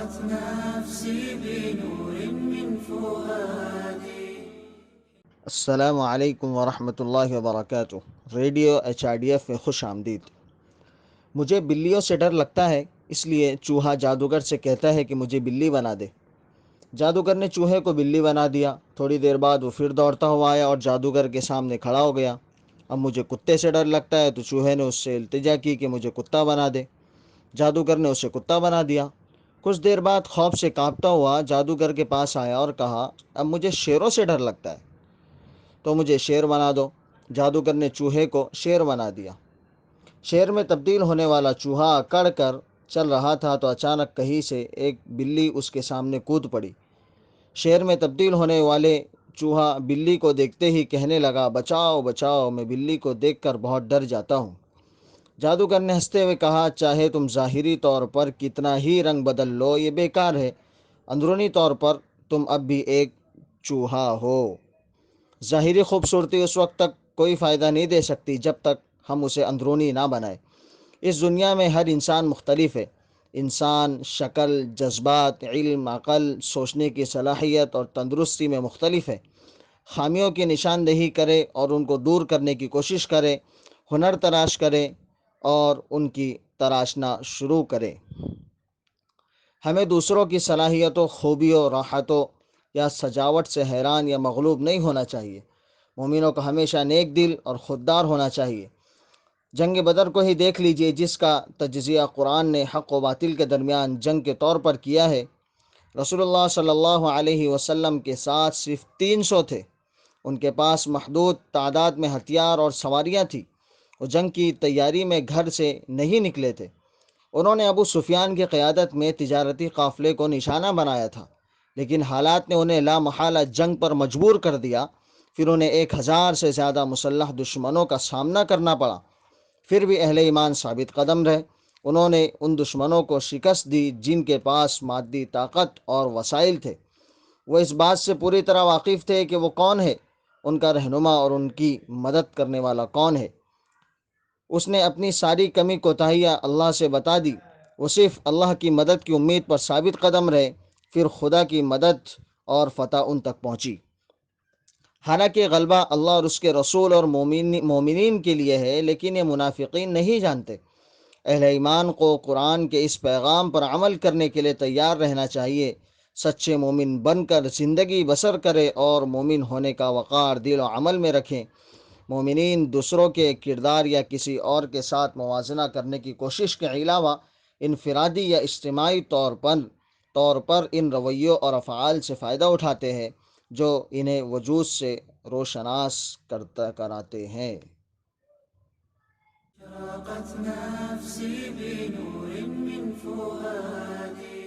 نفسي بنور من فؤادي. السلام علیکم ورحمۃ اللہ وبرکاتہ۔ ریڈیو HRDF میں خوش آمدید۔ مجھے بلیوں سے ڈر لگتا ہے، اس لیے چوہا جادوگر سے کہتا ہے کہ مجھے بلی بنا دے۔ جادوگر نے چوہے کو بلی بنا دیا۔ تھوڑی دیر بعد وہ پھر دوڑتا ہوا آیا اور جادوگر کے سامنے کھڑا ہو گیا۔ اب مجھے کتے سے ڈر لگتا ہے، تو چوہے نے اس سے التجا کی کہ مجھے کتا بنا دے۔ جادوگر نے اسے کتا بنا دیا۔ کچھ دیر بعد خوف سے کانپتا ہوا جادوگر کے پاس آیا اور کہا، اب مجھے شیروں سے ڈر لگتا ہے، تو مجھے شیر بنا دو۔ جادوگر نے چوہے کو شیر بنا دیا۔ شیر میں تبدیل ہونے والا چوہا اکڑ کر چل رہا تھا تو اچانک کہیں سے ایک بلی اس کے سامنے کود پڑی۔ شیر میں تبدیل ہونے والے چوہا بلی کو دیکھتے ہی کہنے لگا، بچاؤ بچاؤ، میں بلی کو دیکھ کر بہت ڈر جاتا ہوں۔ جادوگر نے ہنستے ہوئے کہا، چاہے تم ظاہری طور پر کتنا ہی رنگ بدل لو، یہ بیکار ہے۔ اندرونی طور پر تم اب بھی ایک چوہا ہو۔ ظاہری خوبصورتی اس وقت تک کوئی فائدہ نہیں دے سکتی جب تک ہم اسے اندرونی نہ بنائیں۔ اس دنیا میں ہر انسان مختلف ہے۔ انسان شکل، جذبات، علم، عقل، سوچنے کی صلاحیت اور تندرستی میں مختلف ہے۔ خامیوں کی نشاندہی کرے اور ان کو دور کرنے کی کوشش کرے، ہنر تلاش کرے اور ان کی تراشنا شروع کرے۔ ہمیں دوسروں کی صلاحیتوں، خوبیوں، راحتوں یا سجاوٹ سے حیران یا مغلوب نہیں ہونا چاہیے۔ مومنوں کو ہمیشہ نیک دل اور خوددار ہونا چاہیے۔ جنگ بدر کو ہی دیکھ لیجئے، جس کا تجزیہ قرآن نے حق و باطل کے درمیان جنگ کے طور پر کیا ہے۔ رسول اللہ صلی اللہ علیہ وسلم کے ساتھ صرف 300 تھے۔ ان کے پاس محدود تعداد میں ہتھیار اور سواریاں تھیں۔ وہ جنگ کی تیاری میں گھر سے نہیں نکلے تھے۔ انہوں نے ابو سفیان کی قیادت میں تجارتی قافلے کو نشانہ بنایا تھا، لیکن حالات نے انہیں لا محالہ جنگ پر مجبور کر دیا۔ پھر انہیں 1000 سے زیادہ مسلح دشمنوں کا سامنا کرنا پڑا۔ پھر بھی اہل ایمان ثابت قدم رہے۔ انہوں نے ان دشمنوں کو شکست دی جن کے پاس مادی طاقت اور وسائل تھے۔ وہ اس بات سے پوری طرح واقف تھے کہ وہ کون ہے، ان کا رہنما اور ان کی مدد کرنے والا کون ہے۔ اس نے اپنی ساری کمی کوتاہیاں اللہ سے بتا دی۔ وہ صرف اللہ کی مدد کی امید پر ثابت قدم رہے۔ پھر خدا کی مدد اور فتح ان تک پہنچی۔ حالانکہ غلبہ اللہ اور اس کے رسول اور مومنین کے لیے ہے، لیکن یہ منافقین نہیں جانتے۔ اہل ایمان کو قرآن کے اس پیغام پر عمل کرنے کے لیے تیار رہنا چاہیے۔ سچے مومن بن کر زندگی بسر کرے اور مومن ہونے کا وقار دل و عمل میں رکھیں۔ مومنین دوسروں کے کردار یا کسی اور کے ساتھ موازنہ کرنے کی کوشش کے علاوہ انفرادی یا اجتماعی طور پر ان رویوں اور افعال سے فائدہ اٹھاتے ہیں جو انہیں وجود سے روشناس کراتے ہیں۔ نفسي بنور من فؤادي.